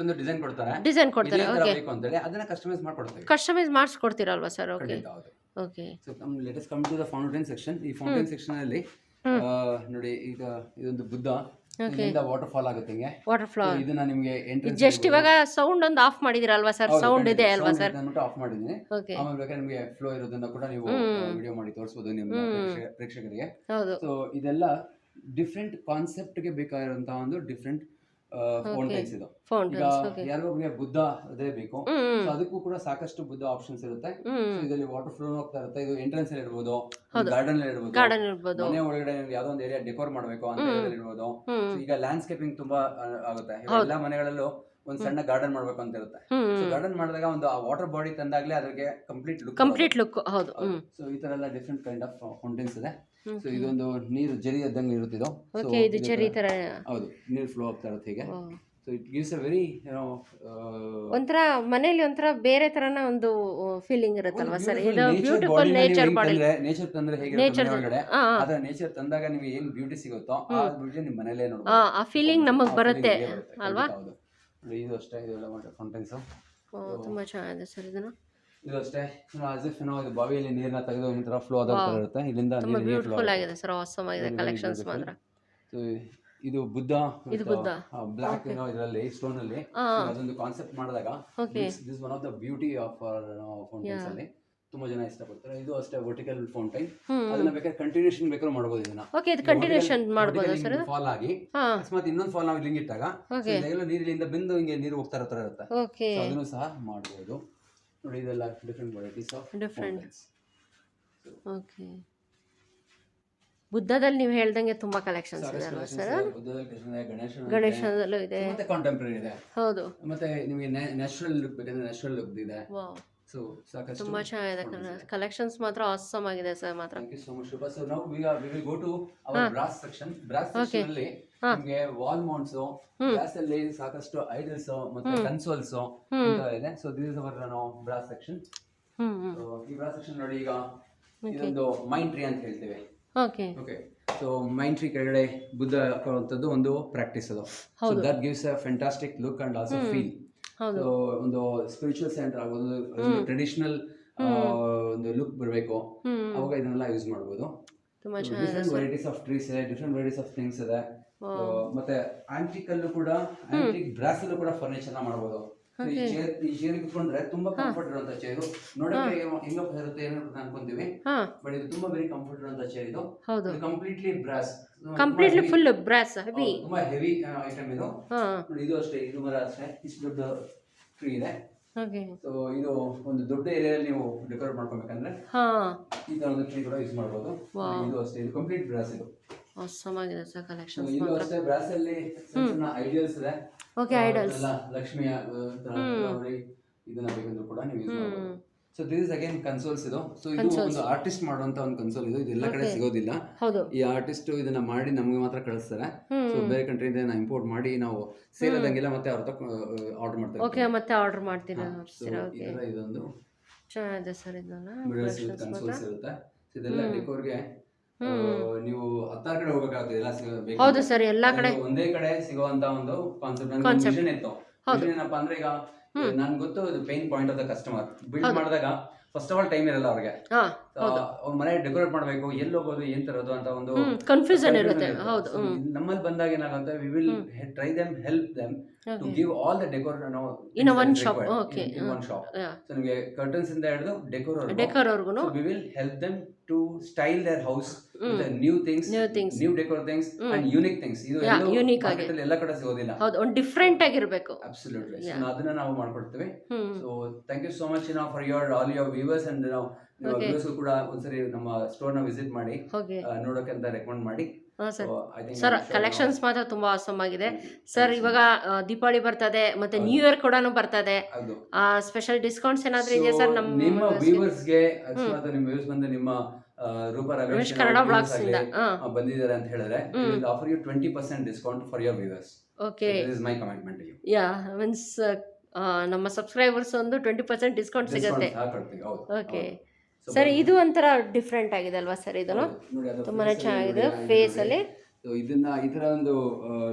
ಬಂದು ಡಿಸೈನ್ ಕೊಡ್ತಾರೆ. ಓಕೆ, ಅದನ್ನ ಕಸ್ಟಮೈಸ್ ಮಾಡ್ಕೊಡ್ತೀವಿ. ಕಸ್ಟಮೈಸ್ ಮಾಡಿಸ್ಕೊಡ್ತೀರಲ್ವಾ sir? Okay okay. So let us come to the fountain section. ಈ ಫೌಂಟೇನ್ ಸೆಕ್ಷನ್ ಅಲ್ಲಿ ನೋಡಿ, ಈಗ ಇದೊಂದು ಬುದ್ಧ ಇಲ್ಲಿಂದ ವಾಟರ್ ಫಾಲ್ ಆಗುತ್ತೆ. ಹಿಂಗೆ ವಾಟರ್ ಫ್ಲೋರ್ ಇದನ್ನ ನಿಮ್ಗೆ ಜಸ್ಟ್ ಇವಾಗ ಸೌಂಡ್ ಒಂದು ಆಫ್ ಮಾಡಿದಿರಲ್ವಾ ಸರ್? ಸೌಂಡ್ ಇದೆ ಅಲ್ವಾ ಸರ್? ಆಫ್ ಮಾಡಿದೀನಿ. ಆಮೇಲೆ ಬೇಕಾದ್ರೆ ನಿಮಗೆ ಫ್ಲೋ ಇರೋದನ್ನ ಕೂಡ ನೀವು ವಿಡಿಯೋ ಮಾಡಿ ತೋರಿಸಬಹುದು ನಿಮ್ಮ ಪ್ರೇಕ್ಷಕರಿಗೆ. ಸೊ ಇದೆಲ್ಲ ಡಿಫ್ರೆಂಟ್ ಕಾನ್ಸೆಪ್ಟ್ ಗೆ ಬೇಕಾಗಿರುವಂತಹ ಒಂದು ಡಿಫ್ರೆಂಟ್ ಫೌಂಟೇನ್ಸ್ ಇದು. ಈಗ ಯಾರಿಗೊಬ್ಬರಿಗೆ ಬುದ್ಧ ಅದೇ ಬೇಕು, ಅದಕ್ಕೂ ಕೂಡ ಸಾಕಷ್ಟು ಬುದ್ಧ ಆಪ್ಷನ್ಸ್ ಇರುತ್ತೆ. ಇದರಲ್ಲಿ ವಾಟರ್ ಫ್ಲೋ ಹೋಗ್ತಾ ಇರುತ್ತೆ. ಇದು ಎಂಟ್ರೆನ್ಸ್ ಅಲ್ಲಿ ಇರ್ಬೋದು, ಗಾರ್ಡನ್ ಅಲ್ಲಿ ಇರ್ಬೋದು, ಮನೆ ಒಳಗಡೆ ಯಾವ್ದೋ ಒಂದು ಏರಿಯಾ ಡೆಕೋರ್ ಮಾಡ್ಬೇಕು ಅಂತ ಇರ್ಬೋದು. ಈಗ ಲ್ಯಾಂಡ್ಸ್ಕೇಪಿಂಗ್ ತುಂಬಾ ಆಗುತ್ತೆ. ಎಲ್ಲಾ ಮನೆಗಳಲ್ಲೂ ಒಂದ್ ಸಣ್ಣ ಗಾರ್ಡನ್ ಮಾಡ್ಬೇಕು ಅಂತ ಇರುತ್ತೆ. ಸೊ ಗಾರ್ಡನ್ ಮಾಡಿದಾಗ ಒಂದು ಆ ವಾಟರ್ ಬಾಡಿ ತಂದಾಗ್ಲೇ ಅದಕ್ಕೆ ಕಂಪ್ಲೀಟ್ ಲುಕ್. ಹೌದು. ಸೊ ಈ ತರ ಎಲ್ಲ ಡಿಫ್ರೆಂಟ್ ಕೈಂಡ್ ಆಫ್ ಫೌಂಟೇನ್ಸ್ ಇದೆ. ಸೊ ಇದೊಂದು ನೀರು ಜರಿ ಎದ್ದಂಗೆ ಇರುತ್ತೆ ಇದು. ಇದು ಜರಿ ತರ. ಹೌದು, ನೀರು ಫ್ಲೋ ಆಗ್ತಾ ಇರುತ್ತೆ ಹೀಗೆ. So it gives a very ಒಂಥರ ಮನೆಯಲ್ಲಿ ಒಂಥರ ಬೇರೆ ತರನ ಒಂದು ಫೀಲಿಂಗ್ ಇರುತ್ತಲ್ವಾ ಸರ್? ಇದು ಬ್ಯೂಟಿಫುಲ್ ನೇಚರ್ ಬಾಡಿ. ನೇಚರ್ ತಂದ್ರೆ ಹೇಗಿರುತ್ತೆ ಒಳಗಡೆ, ಅದರ ನೇಚರ್ ತಂದಾಗ ನಿಮಗೆ ಏನು ಬ್ಯೂಟಿ ಸಿಗುತ್ತೋ ಆ ಬ್ಯೂಟಿ ನಿಮ್ಮ ಮನೆಯಲ್ಲೇ ನೋಡಬಹುದು. ಆ ಫೀಲಿಂಗ್ ನಮಗೆ ಬರುತ್ತೆ ಅಲ್ವಾ? ಇದು ಅಷ್ಟೇ, ಇದೆಲ್ಲ ಫೌಂಟೇನ್ಸ್ ತುಂಬಾ ಚೆನ್ನಾಗಿದೆ ಸರ್. ಇದು ಅಷ್ಟೇ, ಆಸ್ ಇಫ್ ಇದು ಬಾವಿಯಲ್ಲಿ ನೀರನ್ನ ತೆಗೆದು ಒಂಥರ ಫ್ಲೋ ಆದ ಇರುತ್ತೆ. ಇಲ್ಲಿಂದ ನೀರು ಫ್ಲೋ ಆಗಿದೆ ಸರ್. ಆಸಮ್ ಆಗಿದೆ ಕಲೆಕ್ಷನ್ಸ್ ಮಾತ್ರ. ಇದು ಬುದ್ಧ ಬ್ಲಾಕ್ ಇದರಲ್ಲಿ ಸ್ಟೋನ್ ಅಲ್ಲಿ ಅದೊಂದು ಕಾನ್ಸೆಪ್ಟ್ ಮಾಡಿದಾಗ this one of the beauty of fountains ಅಲ್ಲಿ ತುಂಬಾ ಜನ ಇಷ್ಟಪಡ್ತಾರೆ. ಇದು ಅಷ್ಟೇ ವರ್ಟಿಕಲ್ ಫೌಂಟೈನ್. ಅದನ್ನ ಬೇಕಾದ್ರೆ ಕಂಟಿನ್ಯೂಷನ್ ಬೇಕಾದ್ರೂ ಮಾಡಬಹುದು. ಇದನ್ನ ಇದು ಕಂಟಿನ್ಯೂಷನ್ ಮಾಡಬಹುದು ಸರ್. ಫಾಲ್ ಆಗಿ ಅಕಸ್ಮಾತ್ ಇನ್ನೊಂದು ಫಾಲ್ ನಾವು ಇಲ್ಲಿ ಇಟ್ಟಾಗ ನೀರಿನಿಂದ ಬಿಂದು ಹಿಂಗೆ ನೀರು ಹೋಗ್ತಾ ಇರೋ ತರ ಇರುತ್ತೆ. ಅದನ್ನು ಸಹ ಮಾಡಬಹುದು. ನೋಡಿ, ಇದೆಲ್ಲ different varieties of different. Okay, ಬುದ್ಧದಲ್ಲಿ ನೀವು ಹೇಳ್ದಂಗೆ ತುಂಬಾ ಕಲೆಕ್ಷನ್ಸ್ ಇದೆ ಅಲ್ವಾ ಸರ್? ಗಣೇಶನಲ್ಲೂ ಇದೆ, ಮತ್ತೆ ಕಾಂಟೆಂಪರರಿ ಇದೆ. ಹೌದು, ಮತ್ತೆ ನಿಮಗೆ ನ್ಯಾಚುರಲ್ ಲುಕ್ ಬೇಕಂದ್ರೆ ನ್ಯಾಚುರಲ್ ಲುಕ್ ಇದೆ. ಸೊ ಸಾಕಷ್ಟು ತುಂಬಾ ಚೆನ್ನಾಗಿದೆ ಕಲೆಕ್ಷನ್ಸ್ ಮಾತ್ರ. ಆಸಮ್ ಆಗಿದೆ ಸರ್ ಮಾತ್ರ. Thank you so much Shubha. So now we will go to our brass section. Brass section ಅಲ್ಲಿ ನಿಮಗೆ ವಾಲ್ ಮೌಂಟ್ಸ್, ಬ್ರಾಸ್ ಅಲ್ಲಿ ಸಾಕಷ್ಟು ಐಡಲ್ಸ್ ಮತ್ತೆ ಕನ್ಸೋಲ್ಸ್ ಇದೆ. So this is our brass section. ಈ ಬ್ರಾಸ್ ಸೆಕ್ಷನ್ ನೋಡಿ, ಈಗ ಇದೊಂದು ಮೈಂಡ್ ಟ್ರೀ ಅಂತ ಹೇಳ್ತೇವೆ. ಓಕೆ, ಸೊ ಮೈಂಡ್ ಟ್ರೀ ಕೆಳಗಡೆ ಬುದ್ಧ ಹಾಕುವಂಥದ್ದು ಒಂದು ಪ್ರಾಕ್ಟೀಸ್ ಅದು. So that gives a fantastic look and also feel. ಒಂದು ಸ್ಪಿರಿಚುವಲ್ ಸೆಂಟರ್ ಆಗೋದು, ಟ್ರೆಡಿಷನಲ್ ಒಂದು ಲುಕ್ ಬರಬೇಕು, ಅವಾಗ ಇದನ್ನೆಲ್ಲ ಯೂಸ್ ಮಾಡಬಹುದು. ಡಿಫ್ರೆಂಟ್ ವೆರೈಟೀಸ್ ಆಫ್ ಟ್ರೀಸ್ ಇದೆ, ಡಿಫ್ರೆಂಟ್ ವೆರೈಟೀಸ್ ಆಫ್ ಥಿಂಗ್ಸ್ ಇದೆ. ಮತ್ತೆ ಆಂಟಿಕ್ ಅಲ್ಲೂ ಕೂಡ, ಆಂಟಿಕ್ ಬ್ರಾಸ್ ಅಲ್ಲೂ ಕೂಡ ಫರ್ನಿಚರ್ ಮಾಡಬಹುದು. ಈ ಚೇರ್ ಕುತ್ಕೊಂಡ್ರೆ ತುಂಬಾ ಕಂಫರ್ಟ್ ಇರುವಂತ ಚೇರು. ನೋಡಕ್ಕೆ ಹೆಂಗಪ್ಪ ಇರುತ್ತೆ ಏನೋ ಅನ್ಕೊಂತೀವಿ, ಬಟ್ ಇದು ತುಂಬಾ ವೆರಿ ಕಂಫರ್ಟ್ ಇರುವಂತ ಚೇರ್. ಇದು completely brass, completely full brass, heavy, ತುಂಬಾ ಹೆವಿ ಐಟಮ್ ಇದು. ಇದು ಅಷ್ಟೇ, ಇದು ಮರ ಅಷ್ಟೇ, ಇಷ್ಟು ದೊಡ್ಡ ಟ್ರೀ ಇದೆ. ಸೊ ಇದು ಒಂದು ದೊಡ್ಡ ಏರಿಯಾದಲ್ಲಿ ನೀವು ಡೆಕೋರೇಟ್ ಮಾಡ್ಕೊಬೇಕಂದ್ರೆ ಈ ತರ ಒಂದು ಟ್ರೀ ಕೂಡ ಯೂಸ್ ಮಾಡಬಹುದು. ಇದು ಅಷ್ಟೇ, ಇದು ಕಂಪ್ಲೀಟ್ ಬ್ರಾಸ್. ಇದು ಆಸಮ್ ಆಗಿದೆ ಸರ್ ಕಲೆಕ್ಷನ್ಸ್. ಇದು ಅಷ್ಟೇ, ಬ್ರಾಸ್ ಅಲ್ಲಿ ಸಣ್ಣ ಐಡಿಯಲ್ಸ್ ಇದೆ. ಓಕೆ, ಐಡಲ್ಸ್ ಲಕ್ಷ್ಮಿಯ ಇದನ್ನ ಬೇಕಂದ್ರೂ ಕೂಡ ನೀವು ಯೂಸ್ ಮಾಡಬಹುದು. So this is again consoles. ಇದು ಸೊ ಇದು ಒಂದು ಆರ್ಟಿಸ್ಟ್ ಮಾಡುವಂತ ಒಂದು ಕನ್ಸೋಲ್. ಇದು ಎಲ್ಲ ಕಡೆ ಸಿಗೋದಿಲ್ಲ. ಈ ಆರ್ಟಿಸ್ಟ್ ಇದನ್ನ ಮಾಡಿ ನಮಗೆ ಮಾತ್ರ ಕಳಿಸ್ತಾರೆ. ಸೊ ಬೇರೆ ಕಂಟ್ರಿಯಿಂದ ಇಂಪೋರ್ಟ್ ಮಾಡಿ ನಾವು ಸೇಲ್ ಆದಂಗೆಲ್ಲ ಮತ್ತೆ ಅವ್ರ ಆರ್ಡರ್ ಮಾಡ್ತಾರೆ. ಓಕೆ, ಮತ್ತೆ ಆರ್ಡರ್ ಮಾಡ್ತೀರಾ? ಇದೊಂದು ಚೆನ್ನಾಗಿದೆ ಸರ್. ಇದನ್ನ ಕನ್ಸೋಲ್ಸ್ ಇರುತ್ತೆ. ಇದೆಲ್ಲ ಡೆಕೋರ್ಗೆ ನೀವು 16 ಕಡೆ ಹೋಗಬೇಕಾಗುತ್ತೆ. ಎಲ್ಲ ಸಿಗಬೇಕು. ಹೌದು ಸರ್, ಎಲ್ಲಾ ಕಡೆ ಒಂದೇ ಕಡೆ ಸಿಗುವಂತ ಒಂದು ಕಾನ್ಸೆಪ್ಟ್ ವಿಷನ್ ಇತ್ತು. ವಿಷನ್ ಏನಪ್ಪಾ ಅಂದ್ರೆ, ಈಗ ನನ್ಗೆ ಗೊತ್ತು ಇದು pain point of the customer. Build ಮಾಡಿದಾಗ ಫಸ್ಟ್ ಆಫ್ ಆಲ್ ಟೈಮ್ ಇರಲ್ಲ ಅವ್ರಿಗೆ. ಹಾ ಅವ್ರ ಮನೆ ಡೆಕೋರೇಟ್ ಮಾಡಬೇಕು, ಎಲ್ಲಿ ಹೋಗೋದು, ಏನ್ ತರೋದು ಅಂತ ಒಂದು ಕನ್ಫ್ಯೂಷನ್ ಇರುತ್ತೆ. ಹೌದು. So, ನಮ್ಮಲ್ಲಿ ಬಂದಾಗ ಏನಾಗುತ್ತೆ, we will try them, help them to give all the decor in one shop. Okay. In one shop. So ನಿಮಗೆ ಕರ್ಟನ್ಸ್ ಇಂದ ಹಿಡಿದು ಡೆಕೋರ್ವರೆಗೂ we will help them to style their house with new things, new decor things and unique things. ಇದು unique ಆಗಿ ಎಲ್ಲ ಕಡೆ ಸಿಗೋದಿಲ್ಲ. ಹೌದು, ಒಂದು ಡಿಫ್ರೆಂಟ್ ಆಗಿರಬೇಕು. ಅಬ್ಸಲ್ಯೂಟ್ಲಿ. ಅದನ್ನ ನಾವು ಮಾಡ್ಕೊಡ್ತೀವಿ. So thank you so much for all your viewers and viewers ಕೂಡ ಒಂದ್ಸರಿ ನಮ್ಮ ಸ್ಟೋರ್ ನ ವಿಸಿಟ್ ಮಾಡಿ ನೋಡೋಕೆ ಅಂತ ರೆಕಮೆಂಡ್ ಮಾಡಿ. ಸರ್ ಕಲೆಕ್ಷನ್ಸ್ ಮಾತ್ರ ತುಂಬಾ ಆಸಮ್ ಆಗಿದೆ ಸರ್. ಇವಾಗ ದೀಪಾವಳಿ ಬರ್ತದೆ, ಮತ್ತೆ ನ್ಯೂ ಇಯರ್ ಕೂಡ ಬರ್ತದೆ. ಸ್ಪೆಷಲ್ ಡಿಸ್ಕೌಂಟ್ಸ್ ಏನಾದ್ರೂ ಇದೆಯಾ ಸರ್ ನಿಮ್ಮ ವ್ಯೂವರ್ಸ್ಗೆ? ನಿಮ್ಮ ವ್ಯೂವರ್ಸ್ ಬಂದು ನಿಮ್ಮ ರೂಪಾ ರಮೇಶ್ ಕನ್ನಡ ಬ್ಲಾಗ್ಸ್ ಇಂದ ಬಂದಿದ್ದಾರೆ ಅಂತ ಹೇಳಿದ್ರೆ, we will offer you 20% discount for your viewers. Okay, this is my commitment to you. Yeah, means ನಮ್ಮ ಸಬ್ಸ್ಕ್ರೈಬರ್ಸ್ ಒಂದು 20% ಡಿಸ್ಕೌಂಟ್ ಸಿಗುತ್ತೆ. ಓಕೆ ಸರ್, ಇದು ಒಂಥರ ಡಿಫ್ರೆಂಟ್ ಆಗಿದೆ ಅಲ್ವಾ ಸರ್? ಇದನ್ನು ತುಂಬಾನೇ ಚೆನ್ನಾಗಿದೆ ಫೇಸ್ ಅಲ್ಲಿ. ಇದನ್ನ ಈ ತರ ಒಂದು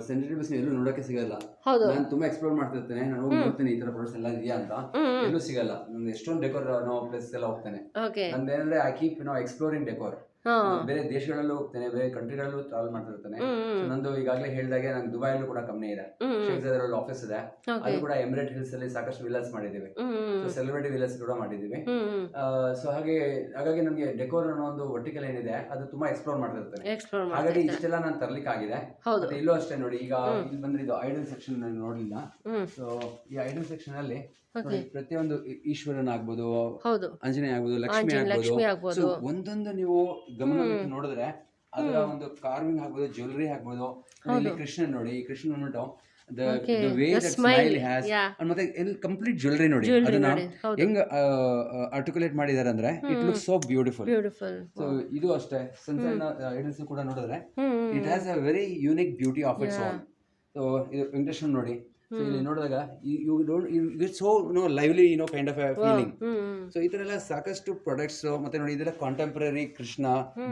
ಸೆನ್ಸಿಟಿವ್ನೆಸ್ ಎಲ್ಲೂ ನೋಡಕ್ಕೆ ಸಿಗಲ್ಲ. ನಾನು ತುಂಬಾ ಎಕ್ಸ್ಪ್ಲೋರ್ ಮಾಡ್ತಿರ್ತೇನೆ, ನಾನು ಹೋಗಿ ನೋಡ್ತೇನೆ ಈ ತರ ಪ್ರಾಡಕ್ಟ್ಸ್ ಎಲ್ಲ ಇದೆಯಾ ಅಂತ, ಎಲ್ಲೂ ಸಿಗಲ್ಲ. ನಾನು ಎಷ್ಟೊಂದು ಡೆಕೋರ್ ಪ್ಲೇಸ್ ಎಲ್ಲ ಹೋಗ್ತೇನೆ. ನಂದೇನಂದ್ರೆ ಐ ಕೀಪ್ ಎಕ್ಸ್ಪ್ಲೋರಿಂಗ್ ಡೆಕೋರ್. ಬೇರೆ ದೇಶಗಳಲ್ಲೂ ಹೋಗ್ತೇನೆ, ಬೇರೆ ಕಂಟ್ರಿಗಳಲ್ಲೂ ಟ್ರಾವೆಲ್ ಮಾಡ್ತಿರ್ತೇನೆ. ನಂದು ಈಗಾಗಲೇ ಹೇಳಿದಾಗೆ ನಂಗೆ ದುಬೈಯಲ್ಲೂ ಕೂಡ ಕಂಪ್ನಿ ಇದೆ, ಶೇಖ್ ಆಫೀಸ್ ಇದೆ. ಅದು ಕೂಡ ಎಮಿರೇಟ್ ಹಿಲ್ಸ್ ಅಲ್ಲಿ ಸಾಕಷ್ಟು ವಿಲಾಸ್ ಮಾಡಿದೀವಿ, ಸೆಲೆಬ್ರಿಟಿ ವಿಲಾಸ್ ಕೂಡ ಮಾಡಿದೀವಿ. ಸೊ ಹಾಗಾಗಿ ನಮ್ಗೆ ಡೆಕೋರ್ ಅನ್ನೋ ಒಂದು ವರ್ಟಿಕಲ್ ಏನಿದೆ ಅದು ತುಂಬಾ ಎಕ್ಸ್ಪ್ಲೋರ್ ಮಾಡ್ತಿರ್ತೇನೆ. ಹಾಗಾಗಿ ಇಷ್ಟೆಲ್ಲ ನಾನು ತರ್ಲಿಕ್ಕೆ ಆಗಿದೆ. ಮತ್ತೆ ಇಲ್ಲೂ ಅಷ್ಟೇ ನೋಡಿ, ಈಗ ಇಲ್ಲಿ ಬಂದ್ರೆ ಇದು ಐಡಲ್ ಸೆಕ್ಷನ್ ನೋಡ್ಲಿಲ್ಲ. ಸೊ ಈ ಐಡಲ್ ಸೆಕ್ಷನ್ ಅಲ್ಲಿ ಪ್ರತಿಯೊಂದು ಈಶ್ವರನ ಆಗ್ಬೋದು, ಆಂಜನೇಯ ಆಗ್ಬೋದು, ಲಕ್ಷ್ಮಿ ಆಗ್ಬೋದು, ಒಂದೊಂದು ನೀವು ಗಮನ ನೋಡಿದ್ರೆ ಅದರ ಒಂದು ಕಾರ್ವಿಂಗ್ ಆಗ್ಬೋದು, ಜ್ಯುವೆಲರಿ ಆಗ್ಬೋದು. ಇಲ್ಲಿ ಕೃಷ್ಣನ್ ನೋಡಿ, ಈ ಕೃಷ್ಣನ್ ಬಂದ್ಬಿಟ್ಟು the way that smile has, ಮತ್ತೆ ಕಂಪ್ಲೀಟ್ ಜ್ಯುವೆಲರಿ ನೋಡಿ ಅದನ್ನ ಹೆಂಗ್ ಆರ್ಟಿಕ್ಯುಲೇಟ್ ಮಾಡಿದಾರೆ ಅಂದ್ರೆ it looks so beautiful. So ಇದು ಅಷ್ಟೇ, ಸಣ್ಣ ಸಣ್ಣ ಐಡಲ್ಸ್ ಕೂಡ ನೋಡಿದ್ರೆ it has a very unique beauty of its own. So ಇದು ವೆಂಕಟೇಶ್ವರ ನೋಡಿ, ಸೊ ಇಲ್ಲಿ ನೋಡಿದಾಗ so lively kind of feeling. So ಈ ತರ ಎಲ್ಲ ಸಾಕಷ್ಟು ಪ್ರಾಡಕ್ಟ್ಸ್. ಮತ್ತೆ ನೋಡಿ ಇದೆಲ್ಲ ಕಾಂಟೆಂಪರರಿ ಕೃಷ್ಣ,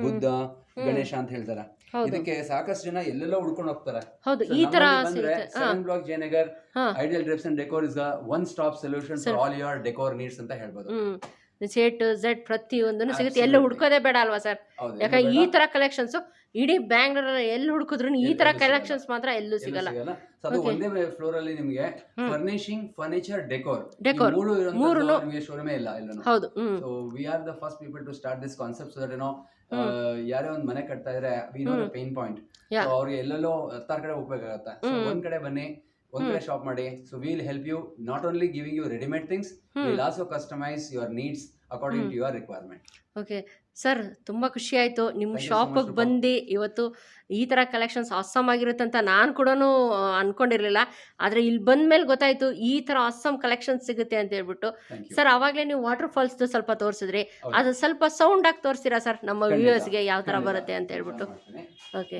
ಬುದ್ಧ, ಗಣೇಶ ಅಂತ ಹೇಳ್ತಾರೆ. ಇದಕ್ಕೆ ಸಾಕಷ್ಟು ಜನ ಎಲ್ಲೆಲ್ಲೋ ಹುಡ್ಕೊಂಡು ಹೋಗ್ತಾರೆ. Seven block Jayanagar ideal drapes and decor is one stop solution for all your decor needs ಅಂತ ಹೇಳ್ಬೋದು. ಎ ಟು ಝೆಡ್ ಪ್ರತಿಯೊಂದನ್ನು ಸಿಗುತ್ತೆ, ಎಲ್ಲೂ ಹುಡ್ಕೋದೇ ಬೇಡ ಅಲ್ವಾ ಸರ್? ಯಾಕಂದ್ರೆ ಈ ತರ ಕಲೆಕ್ಷನ್ಸ್ ಇಡೀ ಬ್ಯಾಂಗ್ಳೂರ್ ಎಲ್ಲಿ ಹುಡುಕಿದ್ರು ಈ ತರ ಕಲೆಕ್ಷನ್ಸ್ ಮಾತ್ರ ಎಲ್ಲೂ ಸಿಗಲ್ಲ. ಅದು ಒಂದೇ ಫ್ಲೋರ್ ಅಲ್ಲಿ ನಿಮಗೆ ಫರ್ನಿಶಿಂಗ್, ಫರ್ನಿಚರ್, ಡೆಕೋರ್ ಮೂರು ನಿಮಗೆ ಶೋರೂಮೇ ಇಲ್ಲ ಎಲ್ಲಾನು. ಹೌದು. So we are the first people to start this concept. So that ಯಾರೇ ಒಂದು ಮನೆ ಕಟ್ತಾ ಇದ್ರೆ we know the pain point. So ಅವ್ರಿಗೆ ಎಲ್ಲೆಲ್ಲೋ 10 ಕಡೆ ಹೋಗ್ಬೇಕಾಗತ್ತೆ. ಸೊ ಒಂದ್ ಕಡೆ ಬನ್ನಿ, ಒಂದ್ ಕಡೆ ಶಾಪ್ ಮಾಡಿ. So will help you, not only giving you readymade things, will also customize your needs according to your requirement. Okay sir, ತುಂಬ ಖುಷಿ ಆಯಿತು ನಿಮ್ಮ ಶಾಪಿಗೆ ಬಂದು. ಇವತ್ತು ಈ ಥರ ಕಲೆಕ್ಷನ್ಸ್ ಆಸಮ್ ಆಗಿರುತ್ತೆ ಅಂತ ನಾನು ಕೂಡ ಅಂದ್ಕೊಂಡಿರಲಿಲ್ಲ. ಆದರೆ ಇಲ್ಲಿ ಬಂದ ಮೇಲೆ ಗೊತ್ತಾಯಿತು ಈ ಥರ ಆಸಮ್ ಕಲೆಕ್ಷನ್ಸ್ ಸಿಗುತ್ತೆ ಅಂತ ಹೇಳ್ಬಿಟ್ಟು. ಸರ್, ಆವಾಗಲೇ ನೀವು ವಾಟರ್ ಫಾಲ್ಸ್ದು ಸ್ವಲ್ಪ ತೋರಿಸಿದ್ರಿ, ಅದು ಸ್ವಲ್ಪ ಸೌಂಡ್ ಆಗಿ ತೋರಿಸ್ತೀರಾ ಸರ್ ನಮ್ಮ ವ್ಯೂವರ್ಸ್ಗೆ ಯಾವ ಥರ ಬರುತ್ತೆ ಅಂತ ಹೇಳ್ಬಿಟ್ಟು? ಓಕೆ.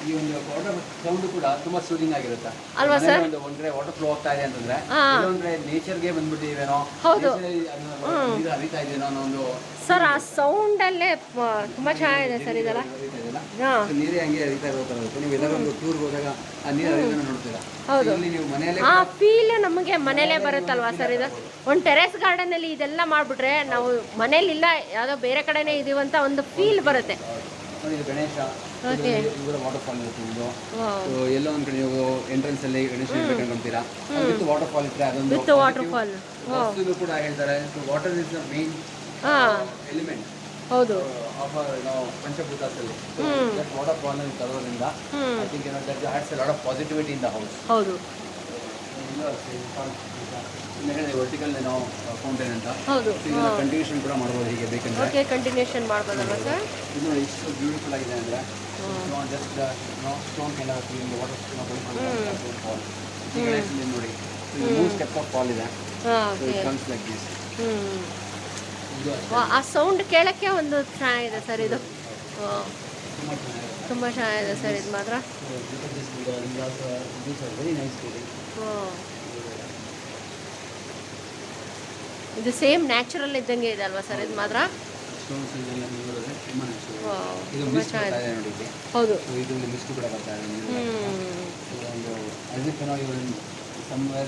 ಈ ಒಂದು ವಾಟರ್ ಸೌಂಡ್ ಕೂಡ ತುಂಬಾ ಸೂದಿಂಗ್ ಆಗಿರುತ್ತೆ ಅಲ್ವಾ ಸರ್? ಒಂದ್ ಕಡೆ ವಾಟರ್ ಫ್ಲೋ ಆಗ್ತಾ ಇದೆ ಅಂತಂದ್ರೆ ಇನ್ನೊಂದ್ರೆ ನೇಚರ್ಗೆ ಬಂದ್ಬಿಟ್ಟಿವೇನೋ, ನೀರು ಹರಿತಾ ಇದೆಯೋ ಅನ್ನೋ ಒಂದು ಸರ್ ಆ ಸೌಂಡ್ ಅಲ್ಲೇ ತುಂಬಾ ಚೆನ್ನಾಗಿದೆ ಸರ್. ಇದೆಲ್ಲ ನೀರೇ ಹಂಗೆ ಹರಿತಾ ಇರೋ ತರ ಇರುತ್ತೆ. ನೀವು ಎಲ್ಲರೂ ಒಂದು ಟೂರ್ಗೆ ಹೋದಾಗ ಆ ನೀರು ಹರಿಯೋದನ್ನ ನೋಡ್ತೀರಾ. ಹೌದು, ಇಲ್ಲಿ ನೀವು ಮನೆಯಲ್ಲೇ ಆ ಫೀಲ್ ನಮಗೆ ಮನೇಲೇ ಬರುತ್ತಲ್ವಾ ಸರ್? ಇದು ಒಂದು ಟೆರೆಸ್ ಗಾರ್ಡನ್ ಅಲ್ಲಿ ಇದೆಲ್ಲ ಮಾಡ್ಬಿಟ್ರೆ ನಾವು ಮನೇಲಿ ಇಲ್ಲ, ಯಾವುದೋ ಬೇರೆ ಕಡೆನೇ ಇದೀವಂತ ಒಂದು ಫೀಲ್ ಬರುತ್ತೆ. ಗಣೇಶ ವಾಟರ್ ಫಾಲ್ ಇರುತ್ತೆ ಇದು. ಎಲ್ಲೋ ಒಂದ್ ಕಡೆ ನೀವು ಎಂಟ್ರೆನ್ಸ್ ಅಲ್ಲಿ ಗಣೇಶ ಇರ್ಬೇಕು ಅನ್ಕೊಂತೀರಾ, ವಿತ್ ವಾಟರ್ ಫಾಲ್ ಇದ್ರೆ ಅದೊಂದು ವಾಟರ್ ಫಾಲ್ ಕೂಡ ಹೇಳ್ತಾರೆ. Water is the main element. ಹೌದು, ಪಂಚಭೂತದಲ್ಲಿ ವಾಟರ್ ಫಾಲ್ ತರೋದ್ರಿಂದ I think that adds a lot of positivity in the house. ಹೌದು, ವರ್ಟಿಕಲ್ ನಾವು ಫೌಂಟೇನ್ ಅಂತ. ಹೌದು, ಕಂಟಿನ್ಯೂಷನ್ ಕೂಡ ಮಾಡ್ಬೋದು ಹೀಗೆ ಬೇಕಂದ್ರೆ. ಓಕೆ, ಕಂಟಿನ್ಯೂಷನ್ ಮಾಡ್ಬೋದಲ್ವಾ ಸರ್? ಇದು ಎಷ್ಟು ಬ್ಯೂಟಿಫುಲ್ ಆಗಿದೆ ಅಂದ್ರೆ just stone kind of waterfall. ನೋಡಿ, 3 ಸ್ಟೆಪ್ ಆಫ್ ಫಾಲ್ ಇದೆ. Comes like this. ಆ ಸೌಂಡ್ ಕೇಳಕ್ಕೆ ಒಂದು ಚೆನ್ನಾಗಿದೆ ಸರ್. ಇದು ತುಂಬ ಚೆನ್ನಾಗಿದೆ ಸರ್. ಇದು ಮಾತ್ರ ಇದು ಸೇಮ್ ನ್ಯಾಚುರಲ್ ಇದ್ದಂಗೆ ಇದೆ ಅಲ್ವಾ ಸರ್? ಇದು ಮಾತ್ರ ತುಂಬ ಚೆನ್ನಾಗಿದೆ. ಹೌದು. ಒಂದು as if you're in somewhere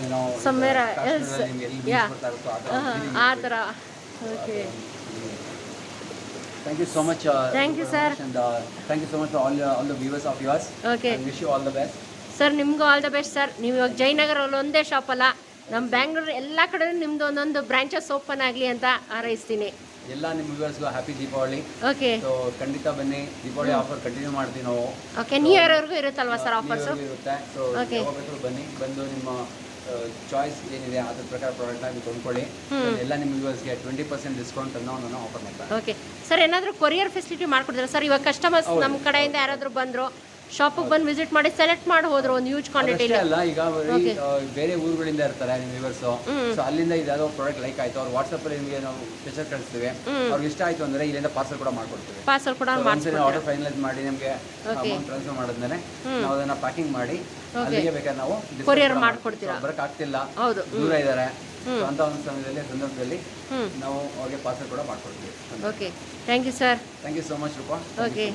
Somewhere ಕಾಶ್ಮೀರದಲ್ಲಿ else. ನಿಮ್ಗೆ ಎಲ್ಲಿ Yeah. beach ಬರ್ತಾ ಇರುತ್ತೋ ಆ ಥರ feeling ಆ ಇರುತ್ತೆ. ಥರ okay Thank you so much. Thank you, sir. And thank you so much for all the viewers of yours. Okay. And wish you all the best. Sir ನಿಮಗೂ ಆಲ್ ದ ಬೆಸ್ಟ್ ಸರ್. ನೀವು ಇವಾಗ ಜಯನಗರಲ್ಲಿ ಒಂದೇ shop ಅಲ್ಲ, ನಮ್ಮ ಬ್ಯಾಂಗ್ಳೂರು ಎಲ್ಲ ಕಡೆ ನಿಮ್ಮದು ಒಂದೊಂದು ಬ್ರಾಂಚಸ್ ಓಪನ್ ಆಗಲಿ ಅಂತ ಹಾರೈಸ್ತೀನಿ. ಎಲ್ಲ ನಿಮ್ಮ ವ್ಯೂವರ್ಸ್ಗೂ ಹ್ಯಾಪಿ ದೀಪಾವಳಿ. ಓಕೆ. ಸೊ ಖಂಡಿತ ಬನ್ನಿ, ದೀಪಾವಳಿ ಆಫರ್ ಕಂಟಿನ್ಯೂ ಮಾಡ್ತೀವಿ ನಾವು. ಓಕೆ, ನ್ಯೂ ಇಯರ್ವರೆಗೂ ಇರುತ್ತಲ್ವಾ ಸರ್ ಆಫರ್ಸು? ಇರುತ್ತೆ. So Okay. ಯಾವಾಗ ಬೇಕಾದ್ರೂ ಬನ್ನಿ, ಬಂದು ನಿಮ್ಮ ಚಾಯ್ಸ್ ಏನಿದೆ ಅದ್ರ ಪ್ರಕಾರ ಪ್ರಾಡಕ್ಟ್ನ ನೀವು ಕೊಂಡ್ಕೊಳ್ಳಿ. ಎಲ್ಲ ನಿಮ್ಮ ವ್ಯೂವರ್ಸ್ಗೆ 20% ಡಿಸ್ಕೌಂಟ್ ಅನ್ನು ನಾನು ಆಫರ್ ಮಾಡ್ತೀನಿ. ಓಕೆ ಸರ್, ಏನಾದರೂ ಕೊರಿಯರ್ ಫೆಸಿಲಿಟಿ ಮಾಡ್ಕೊಡ್ತೀರಾ ಸರ್? ಇವಾಗ ಕಸ್ಟಮರ್ಸ್ ನಮ್ಮ ಕಡೆಯಿಂದ ಯಾರಾದರೂ ಬಂದರು ಶಾಪಿಗೆ ಬಂದು ವಿಸಿಟ್ ಮಾಡಿ ಸೆಲೆಕ್ಟ್ ಮಾಡಿ ಹೋದ್ರು ಒಂದು ಹ್ಯೂಜ್ ಕ್ವಾಂಟಿಟಿಲಿ. ಅಲ್ಲ, ಈಗ ಬೇರೆ ಊರುಗಳಿಂದ ಇರ್ತಾರೆ ನಿಮ್ಮ ವ್ಯೂವರ್ಸ್. ಸೊ ಅಲ್ಲಿಂದ ಇದಾದೋ ಪ್ರಾಡಕ್ಟ್ ಲೈಕ್ ಆಯ್ತು, ಅವ್ರು ವಾಟ್ಸಪ್ ಅಲ್ಲಿ ನಿಮಗೆ ನಾವು ಸ್ಪೆಷಲ್ ಕಳಿಸ್ತೀವಿ. ಅವ್ರಿಗೆ ಇಷ್ಟ ಆಯ್ತು ಅಂದ್ರೆ ಇಲ್ಲಿಂದ ಪಾರ್ಸಲ್ ಕೂಡ ಮಾಡ್ಕೊಡ್ತೀವಿ. ಪಾರ್ಸಲ್ ಕೂಡ ಒಂದ್ಸರಿ ಆರ್ಡರ್ ಫೈನಲೈಸ್ ಮಾಡಿ ನಮಗೆ ಅಮೌಂಟ್ ಟ್ರಾನ್ಸ್ಫರ್ ಮಾಡಿದ್ಮೇಲೆ ನಾವು ಅದನ್ನ ಪ್ಯಾಕಿಂಗ್ ಮಾಡಿ ಅಲ್ಲಿಗೆ ಬೇಕಾದ್ರೆ ನಾವು ಕೊರಿಯರ್ ಮಾಡ್ಕೊಡ್ತೀರಾ? ಬರಕ್ ಆಗ್ತಿಲ್ಲ, ಹೌದು, ದೂರ ಇದ್ದಾರೆ ಅಂತ ಒಂದು ಸಂದರ್ಭದಲ್ಲಿ ನಾವು ಅವ್ರಿಗೆ ಪಾರ್ಸಲ್ ಕೂಡ ಮಾಡ್ಕೊಡ್ತೀವಿ. Okay, thank you sir. Thank you so much Roopa. Okay.